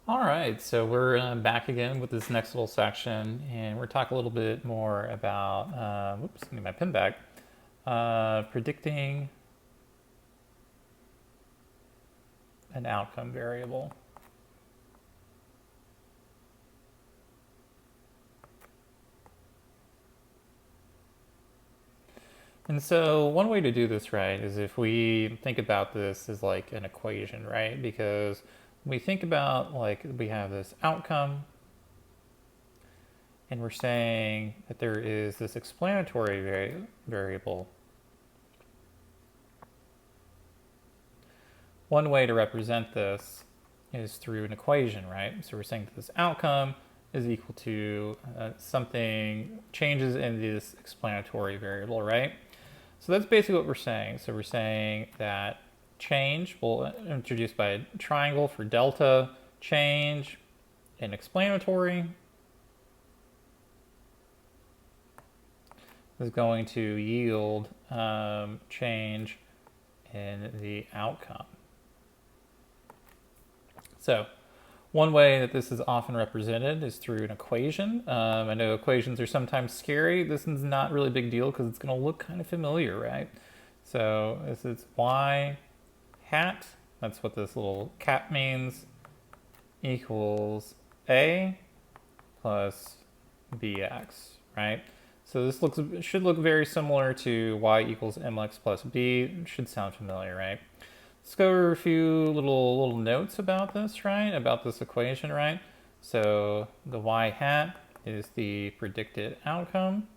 All right, so we're back again with this next little section, and we're talking a little bit more about, whoops, I need my pen back, predicting an outcome variable. And so one way to do this, right, is if we think about this as like an equation, right? Because we think about like we have this outcome, and we're saying that there is this explanatory variable. One way to represent this is through an equation, right? So we're saying that this outcome is equal to something changes in this explanatory variable, right? So that's basically what we're saying. So we're saying that change, we'll introduce by a triangle for delta, change in explanatory is going to yield change in the outcome. So one way that this is often represented is through an equation. I know equations are sometimes scary. This is not really a big deal because it's going to look kind of familiar, right? So this is y hat, that's what this little cap means, equals a plus bx, right? So this should look very similar to y equals mx plus b. It should sound familiar, right? Let's go over a few little notes about this, right? About this equation, right? So the y hat is the predicted outcome.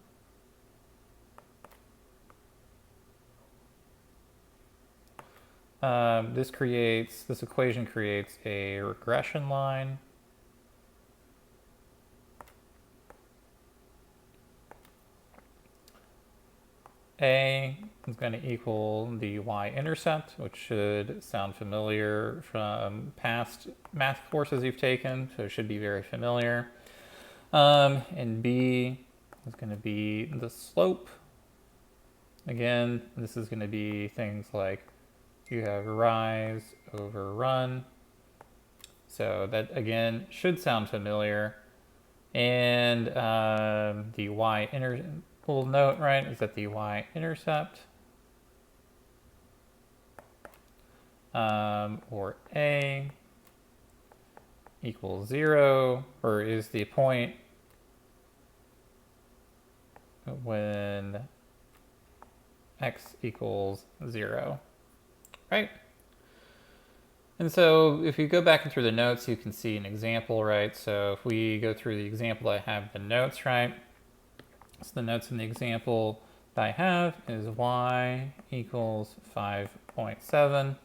This equation creates a regression line. A is going to equal the y-intercept, which should sound familiar from past math courses you've taken, so it should be very familiar. And B is going to be the slope. Again, this is going to be things like you have rise over run. So that, again, should sound familiar. And the little note, right, is that the y-intercept, or A, equals 0, or is the point when x equals 0, right? And so if you go back through the notes, you can see an example, right? So if we go through the example, I have the notes, right? So the notes in the example that I have is y equals 5.7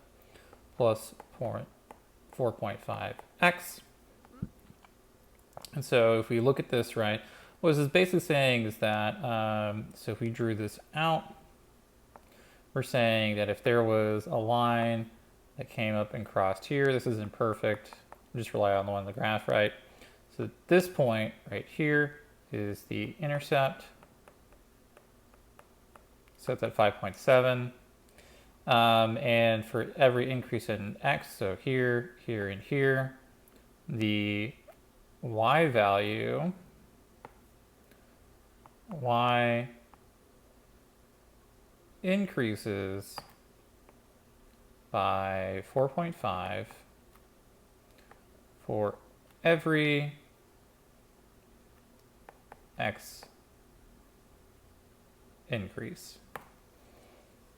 plus 4.5x. And so if we look at this, right, what this is basically saying is that, so if we drew this out, we're saying that if there was a line that came up and crossed here, this is imperfect, just rely on the one on the graph, right? So this point right here is the intercept. So it's at 5.7. And for every increase in x, so here, here, and here, the y value, y increases by 4.5 for every x increase.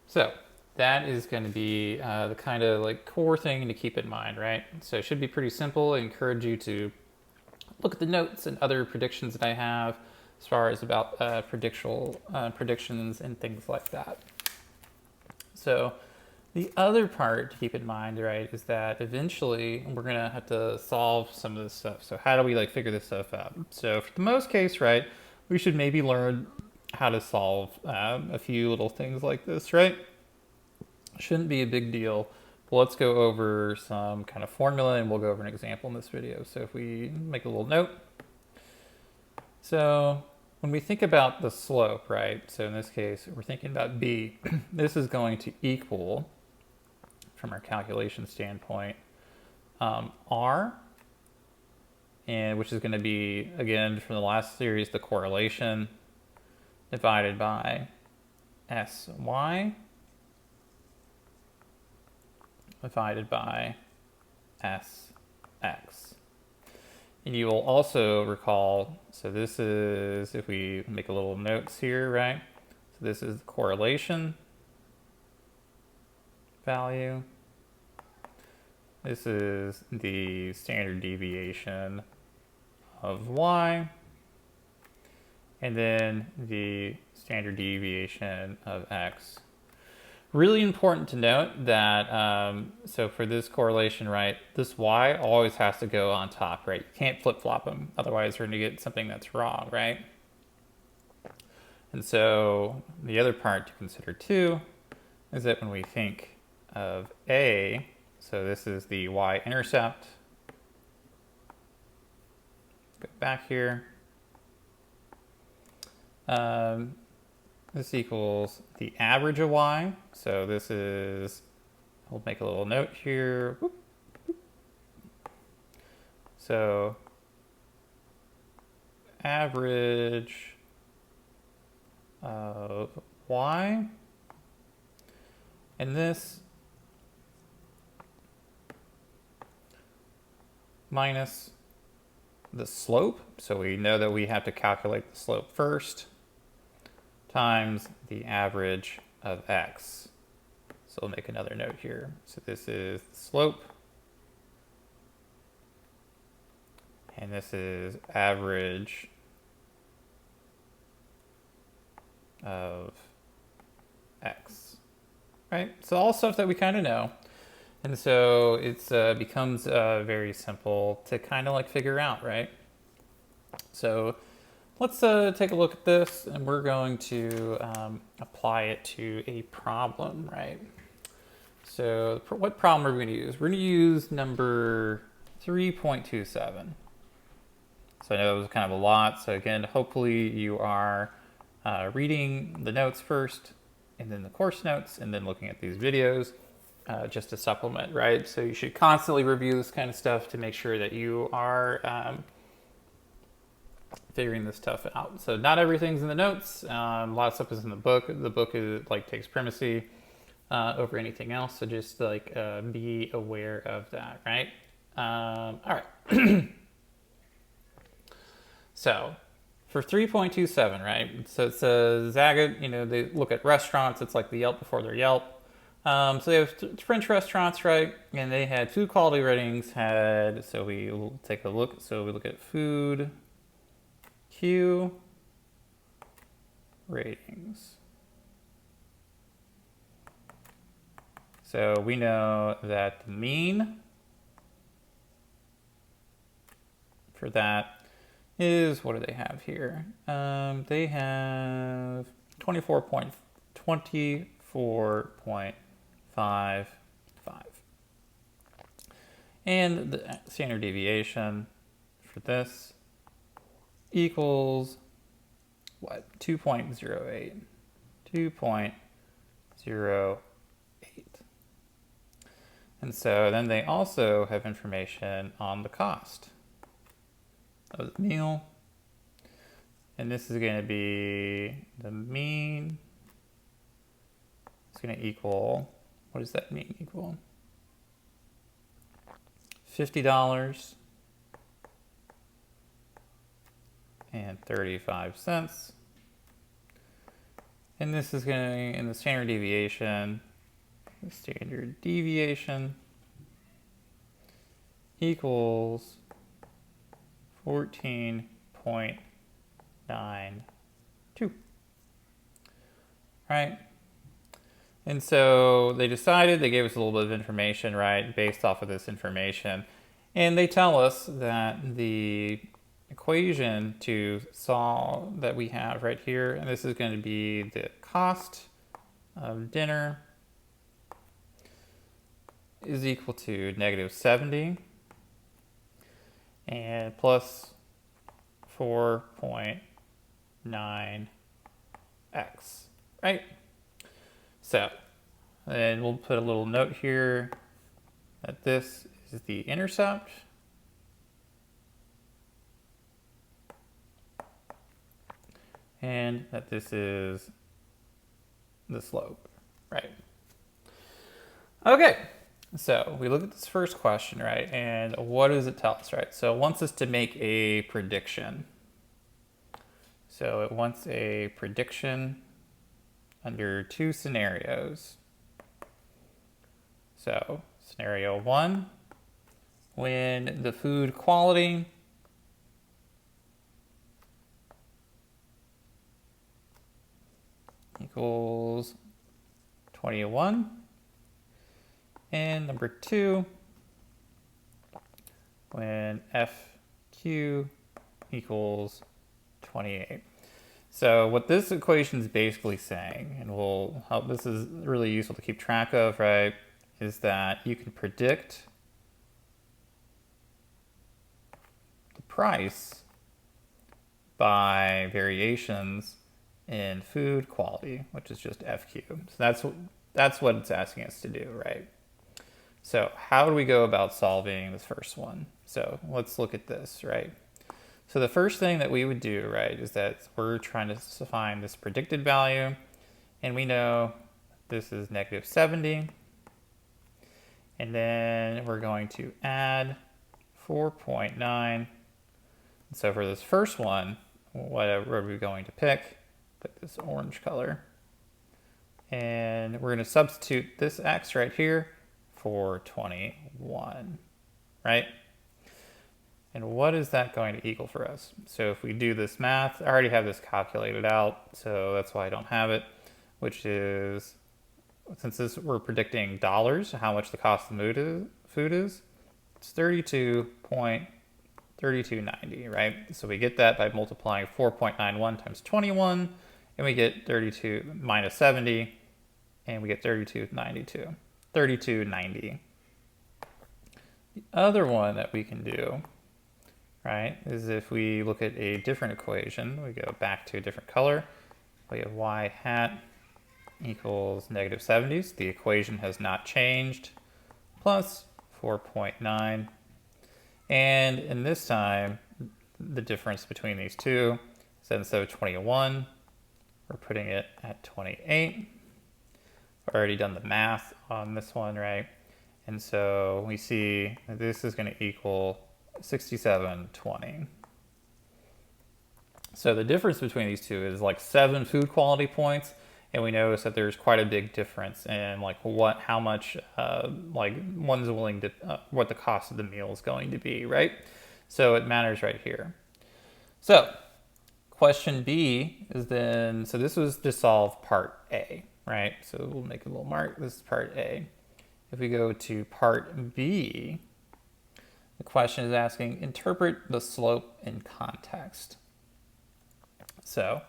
So that is going to be the kind of like core thing to keep in mind, right? So it should be pretty simple. I encourage you to look at the notes and other predictions that I have as far as about predictions and things like that. So the other part to keep in mind, right, is that eventually we're going to have to solve some of this stuff. So how do we like figure this stuff out? So for the most case, right, we should maybe learn how to solve a few little things like this, right? Shouldn't be a big deal. But let's go over some kind of formula and we'll go over an example in this video. So if we make a little note. So when we think about the slope, right? So in this case, we're thinking about B. This is going to equal, from our calculation standpoint, R and which is going to be, again, from the last series, the correlation divided by SY divided by SX. And you will also recall, so this is, if we make a little notes here, right? So this is the correlation value. This is the standard deviation of Y. And then the standard deviation of X. Really important to note that, so for this correlation, right, this Y always has to go on top, right? You can't flip-flop them, otherwise we're going to get something that's wrong, right? And so the other part to consider too is that when we think of A, so this is the Y-intercept. Go back here. This equals the average of Y. So this is, I'll make a little note here. Whoop, whoop. So average of Y. And this minus the slope. So we know that we have to calculate the slope first, times the average of X. So we'll make another note here. So this is the slope, and this is average of X, right? So all stuff that we kind of know. And so it becomes very simple to kind of like figure out, right? So let's take a look at this, and we're going to apply it to a problem, right? So what problem are we going to use? We're going to use number 3.27. So I know it was kind of a lot. So again, hopefully you are reading the notes first, and then the course notes, and then looking at these videos just to supplement, right? So you should constantly review this kind of stuff to make sure that you are figuring this stuff out. So not everything's in the notes. A lot of stuff is in the book. The book is like takes primacy over anything else. So just like be aware of that, right? All right. So for 3.27, right? So it says Zagat, you know, they look at restaurants. It's like the Yelp before their Yelp. So they have French restaurants, right? And they had food quality ratings. So we will take a look. So we look at food Q ratings. So we know that the mean for that is, what do they have here? They have 24.55. And the standard deviation for this equals what? 2.08. 2.08. And so then they also have information on the cost of the meal. And this is going to be the mean. It's going to equal, what does that mean equal? $50 and 35 cents. And this is going to, in the standard deviation equals 14.92. Right? And so they decided, they gave us a little bit of information, right, based off of this information. And they tell us that the equation to solve that we have right here, and this is going to be the cost of dinner, is equal to -70 and plus 4.9x, right? So, and we'll put a little note here that this is the intercept. and that this is the slope, right? Okay, so we look at this first question, right? And what does it tell us, right? So it wants us to make a prediction. So it wants a prediction under two scenarios. So scenario one, when the food quality equals 21. And number two, when FQ equals 28. So what this equation is basically saying, and will help, this is really useful to keep track of, right, is that you can predict the price by variations in food quality, which is just FQ. So that's what it's asking us to do, right? So how do we go about solving this first one? So let's look at this, right? So the first thing that we would do, right, is that we're trying to find this predicted value, and we know this is negative 70, and then we're going to add 4.9. So for this first one, what are we going to pick? Pick this orange color, and we're going to substitute this x right here for 21, right? And what is that going to equal for us? So if we do this math, I already have this calculated out, so that's why I don't have it, which is, since we're predicting dollars, how much the cost of food is, it's 32.3290, right? So we get that by multiplying 4.91 times 21, and we get 32 minus 70, and we get 3290. The other one that we can do, right, is if we look at a different equation, we go back to a different color, we have y hat equals negative 70s. The equation has not changed, plus 4.9. And in this time, the difference between these two is that instead of 21, we're putting it at 28. I've already done the math on this one, right? And so we see that this is going to equal 67.20. So the difference between these two is like 7 food quality points, and we notice that there's quite a big difference in like how much like one's willing to, what the cost of the meal is going to be, right? So it matters right here. So question B is then, so this was to solve part A, right? So we'll make a little mark, this is part A. If we go to part B, the question is asking, interpret the slope in context. So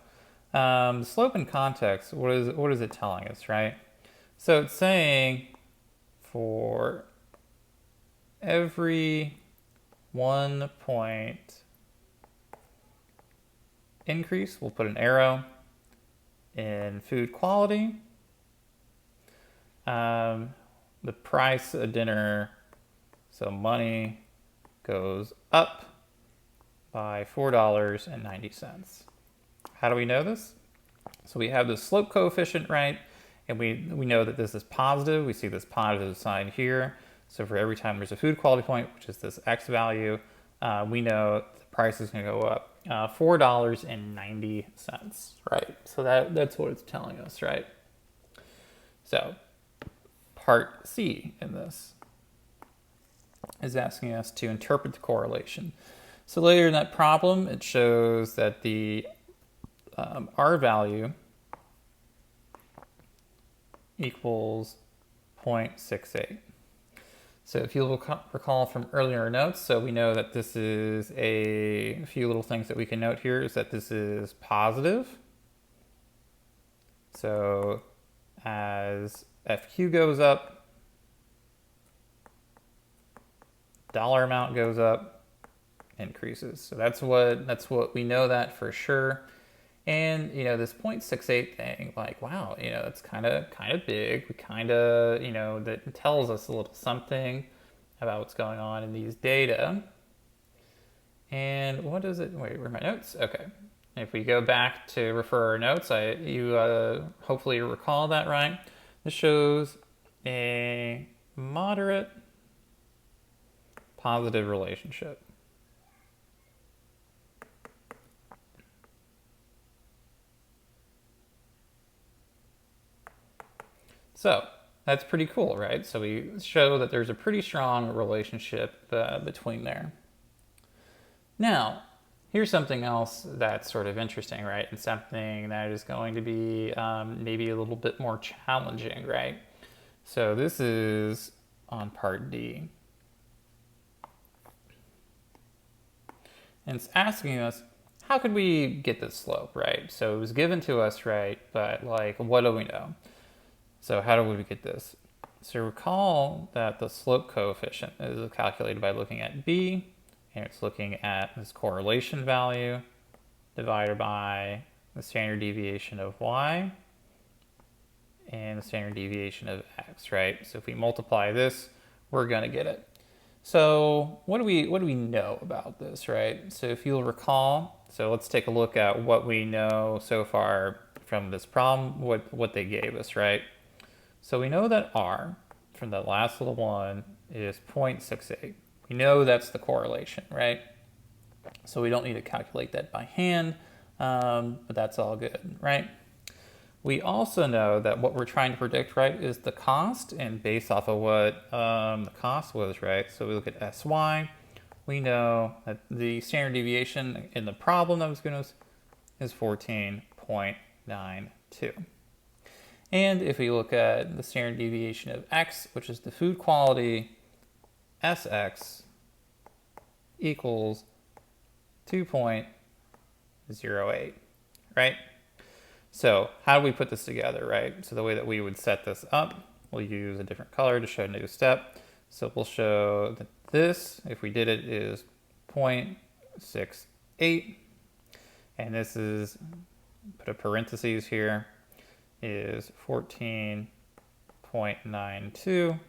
the slope in context, what is it telling us, right? So it's saying for every 1 point increase, we'll put an arrow in food quality. The price of dinner, so money, goes up by $4.90. How do we know this? So we have the slope coefficient, right? And we know that this is positive. We see this positive sign here. So for every time there's a food quality point, which is this X value, we know the price is going to go up $4.90, right? So that's what it's telling us, right? So part C in this is asking us to interpret the correlation. So later in that problem, it shows that the R value equals 0.68. So if you'll recall from earlier notes, so we know that this is a few little things that we can note here is that this is positive. So as FQ goes up, dollar amount goes up, increases. So that's what we know that for sure. And this 0.68 thing, like, wow, it's kind of big. We kind of, that tells us a little something about what's going on in these data. And what is it? Wait, where are my notes? Okay. If we go back to refer our notes, you hopefully recall that, right? This shows a moderate positive relationship. So that's pretty cool, right? So we show that there's a pretty strong relationship between there. Now, here's something else that's sort of interesting, right? And something that is going to be maybe a little bit more challenging, right? So this is on part D. And it's asking us, how could we get this slope, right? So it was given to us, right? But like, what do we know? So how do we get this? So recall that the slope coefficient is calculated by looking at B, and it's looking at this correlation value divided by the standard deviation of Y and the standard deviation of X, right? So if we multiply this, we're gonna get it. So what do we know about this, right? So if you'll recall, so let's take a look at what we know so far from this problem, what they gave us, right? So we know that R from the last little one is 0.68. We know that's the correlation, right? So we don't need to calculate that by hand, but that's all good, right? We also know that what we're trying to predict, right, is the cost, and based off of what the cost was, right? So we look at SY, we know that the standard deviation in the problem that was given us is 14.92. And if we look at the standard deviation of X, which is the food quality, SX equals 2.08, right? So how do we put this together, right? So the way that we would set this up, we'll use a different color to show a new step. So we'll show that this, if we did it, is 0.68. And this is, put a parentheses here, is 14.92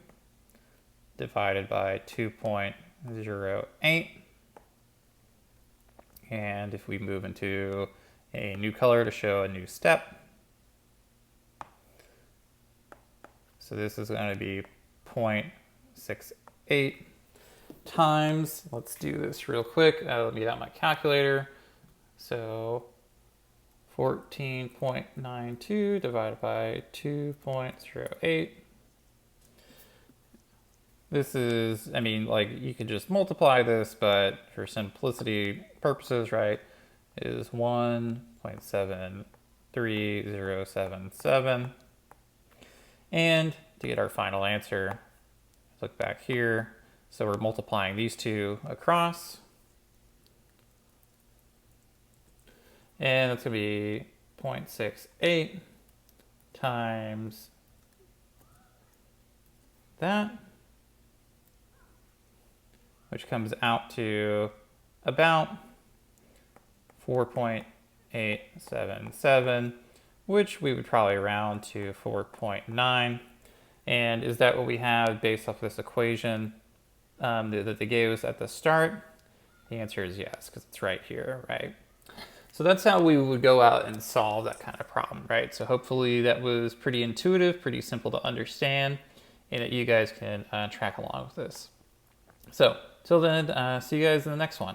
divided by 2.08. And if we move into a new color to show a new step, so this is going to be 0.68 times, let's do this real quick, let me get out my calculator. So 14.92 divided by 2.08. This is, I mean, like, you could just multiply this, but for simplicity purposes, right, is 1.73077. And to get our final answer, look back here. So we're multiplying these two across. And that's going to be 0.68 times that, which comes out to about 4.877, which we would probably round to 4.9. And is that what we have based off this equation that they gave us at the start? The answer is yes, because it's right here, right? So that's how we would go out and solve that kind of problem, right? So hopefully that was pretty intuitive, pretty simple to understand, and that you guys can track along with this. So till then, see you guys in the next one.